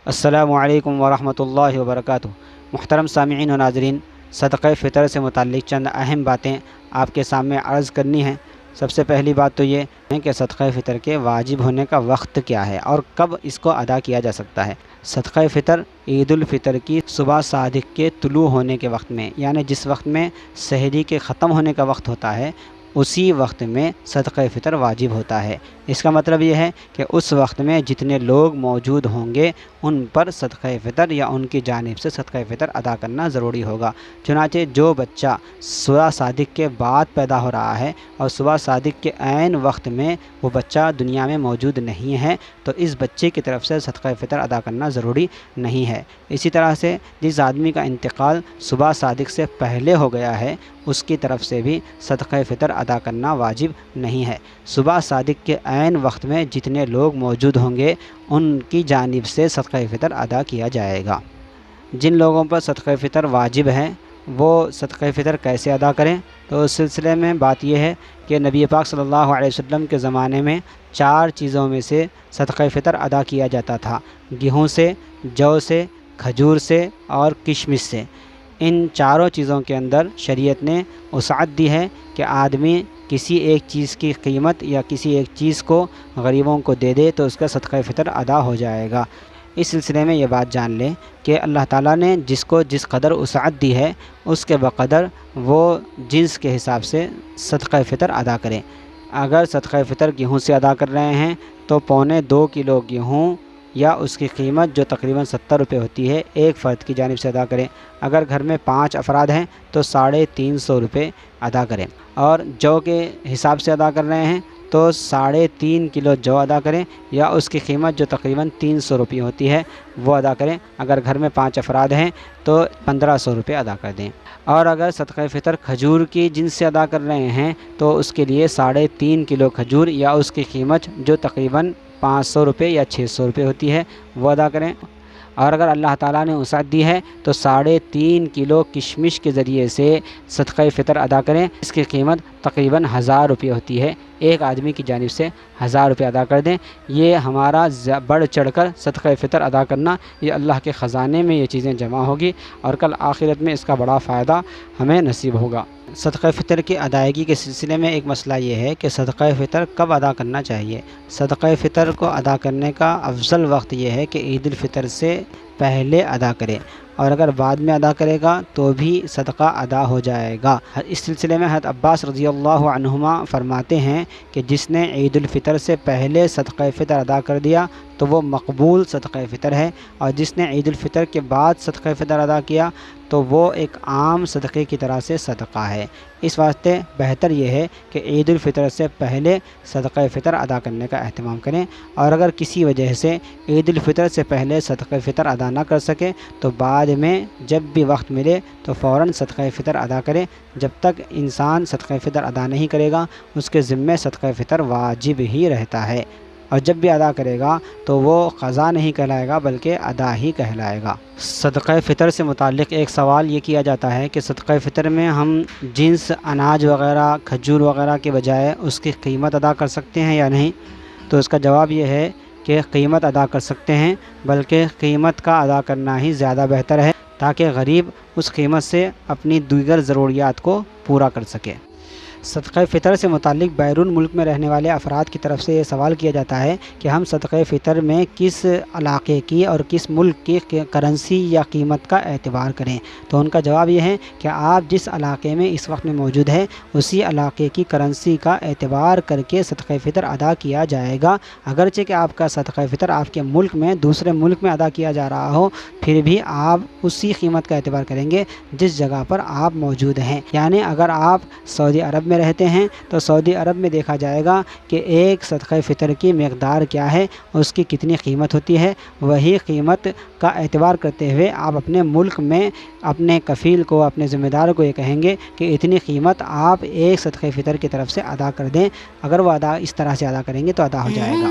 السلام علیکم ورحمۃ اللہ وبرکاتہ۔ محترم سامعین و ناظرین، صدقہ فطر سے متعلق چند اہم باتیں آپ کے سامنے عرض کرنی ہیں۔ سب سے پہلی بات تو یہ ہے کہ صدقہ فطر کے واجب ہونے کا وقت کیا ہے اور کب اس کو ادا کیا جا سکتا ہے۔ صدقہ فطر عید الفطر کی صبح صادق کے طلوع ہونے کے وقت میں، یعنی جس وقت میں سحری کے ختم ہونے کا وقت ہوتا ہے، اسی وقت میں صدقہ فطر واجب ہوتا ہے۔ اس کا مطلب یہ ہے کہ اس وقت میں جتنے لوگ موجود ہوں گے ان پر صدقہ فطر یا ان کی جانب سے صدقہ فطر ادا کرنا ضروری ہوگا۔ چنانچہ جو بچہ صبح صادق کے بعد پیدا ہو رہا ہے اور صبح صادق کے عین وقت میں وہ بچہ دنیا میں موجود نہیں ہے تو اس بچے کی طرف سے صدقہ فطر ادا کرنا ضروری نہیں ہے۔ اسی طرح سے جس آدمی کا انتقال صبح صادق سے پہلے ہو گیا ہے اس کی طرف سے بھی صدقہ فطر ادا کرنا واجب نہیں ہے۔ صبح صادق کے عین وقت میں جتنے لوگ موجود ہوں گے ان کی جانب سے صدقہ فطر ادا کیا جائے گا۔ جن لوگوں پر صدقہ فطر واجب ہے وہ صدقہ فطر کیسے ادا کریں، تو اس سلسلے میں بات یہ ہے کہ نبی پاک صلی اللہ علیہ وسلم کے زمانے میں 4 چیزوں میں سے صدقہ فطر ادا کیا جاتا تھا: گیہوں سے، جو سے، کھجور سے اور کشمش سے۔ ان چاروں چیزوں کے اندر شریعت نے وسعت دی ہے کہ آدمی کسی ایک چیز کی قیمت یا کسی ایک چیز کو غریبوں کو دے دے تو اس کا صدقہ فطر ادا ہو جائے گا۔ اس سلسلے میں یہ بات جان لیں کہ اللہ تعالیٰ نے جس کو جس قدر وسعت دی ہے اس کے بقدر وہ جنس کے حساب سے صدقہ فطر ادا کریں۔ اگر صدقہ فطر گیہوں سے ادا کر رہے ہیں تو 2.25 کلو گیہوں یا اس کی قیمت جو تقریباً 70 روپے ہوتی ہے ایک فرد کی جانب سے ادا کریں۔ اگر گھر میں 5 افراد ہیں تو 350 روپے ادا کریں، اور جو کے حساب سے ادا کر رہے ہیں تو 3.5 کلو جو ادا کریں یا اس کی قیمت جو تقریباً 300 روپے ہوتی ہے وہ ادا کریں۔ اگر گھر میں 5 افراد ہیں تو 1500 روپے ادا کر دیں۔ اور اگر صدقہ فطر کھجور کی جنس سے ادا کر رہے ہیں تو اس کے لیے 3.5 کلو کھجور یا اس کی قیمت جو تقریباً 500 روپے یا 600 روپے ہوتی ہے وہ ادا کریں۔ اور اگر اللہ تعالیٰ نے وسعت دی ہے تو 3.5 کلو کشمش کے ذریعے سے صدقہ فطر ادا کریں۔ اس کی قیمت تقریباً 1000 روپے ہوتی ہے، ایک آدمی کی جانب سے 1000 روپے ادا کر دیں۔ یہ ہمارا بڑھ چڑھ کر صدقہ فطر ادا کرنا، یہ اللہ کے خزانے میں یہ چیزیں جمع ہوگی اور کل آخرت میں اس کا بڑا فائدہ ہمیں نصیب ہوگا۔ صدقہ فطر کی ادائیگی کے سلسلے میں ایک مسئلہ یہ ہے کہ صدقہ فطر کب ادا کرنا چاہیے۔ صدقہ فطر کو ادا کرنے کا افضل وقت یہ ہے کہ عید الفطر سے پہلے ادا کرے، اور اگر بعد میں ادا کرے گا تو بھی صدقہ ادا ہو جائے گا۔ اس سلسلے میں حضرت عباس رضی اللہ عنہما فرماتے ہیں کہ جس نے عید الفطر سے پہلے صدقہ فطر ادا کر دیا تو وہ مقبول صدقہ فطر ہے، اور جس نے عید الفطر کے بعد صدقہ فطر ادا کیا تو وہ ایک عام صدقے کی طرح سے صدقہ ہے۔ اس واسطے بہتر یہ ہے کہ عید الفطر سے پہلے صدقہ فطر ادا کرنے کا اہتمام کریں، اور اگر کسی وجہ سے عید الفطر سے پہلے صدقہ فطر ادا نہ کر سکے تو بعد میں جب بھی وقت ملے تو فوراً صدقہ فطر ادا کریں۔ جب تک انسان صدقہ فطر ادا نہیں کرے گا اس کے ذمے صدقہ فطر واجب ہی رہتا ہے، اور جب بھی ادا کرے گا تو وہ قضا نہیں کہلائے گا بلکہ ادا ہی کہلائے گا۔ صدقہ فطر سے متعلق ایک سوال یہ کیا جاتا ہے کہ صدقہ فطر میں ہم جنس اناج وغیرہ کھجور وغیرہ کے بجائے اس کی قیمت ادا کر سکتے ہیں یا نہیں؟ تو اس کا جواب یہ ہے کہ قیمت ادا کر سکتے ہیں، بلکہ قیمت کا ادا کرنا ہی زیادہ بہتر ہے تاکہ غریب اس قیمت سے اپنی دیگر ضروریات کو پورا کر سکے۔ صدقہ فطر سے متعلق بیرون ملک میں رہنے والے افراد کی طرف سے یہ سوال کیا جاتا ہے کہ ہم صدقہ فطر میں کس علاقے کی اور کس ملک کی کرنسی یا قیمت کا اعتبار کریں؟ تو ان کا جواب یہ ہے کہ آپ جس علاقے میں اس وقت میں موجود ہے اسی علاقے کی کرنسی کا اعتبار کر کے صدقہ فطر ادا کیا جائے گا۔ اگرچہ کہ آپ کا صدقہ فطر آپ کے ملک میں دوسرے ملک میں ادا کیا جا رہا ہو پھر بھی آپ اسی قیمت کا اعتبار کریں گے جس جگہ پر آپ موجود ہیں۔ یعنی اگر آپ سعودی عرب میں رہتے ہیں تو سعودی عرب میں دیکھا جائے گا کہ ایک صدقہ فطر کی مقدار کیا ہے، اس کی کتنی قیمت ہوتی ہے، وہی قیمت کا اعتبار کرتے ہوئے آپ اپنے ملک میں اپنے کفیل کو اپنے ذمہ دار کو یہ کہیں گے کہ اتنی قیمت آپ ایک صدقہ فطر کی طرف سے ادا کر دیں۔ اگر وہ اس طرح سے ادا کریں گے تو ادا ہو جائے گا۔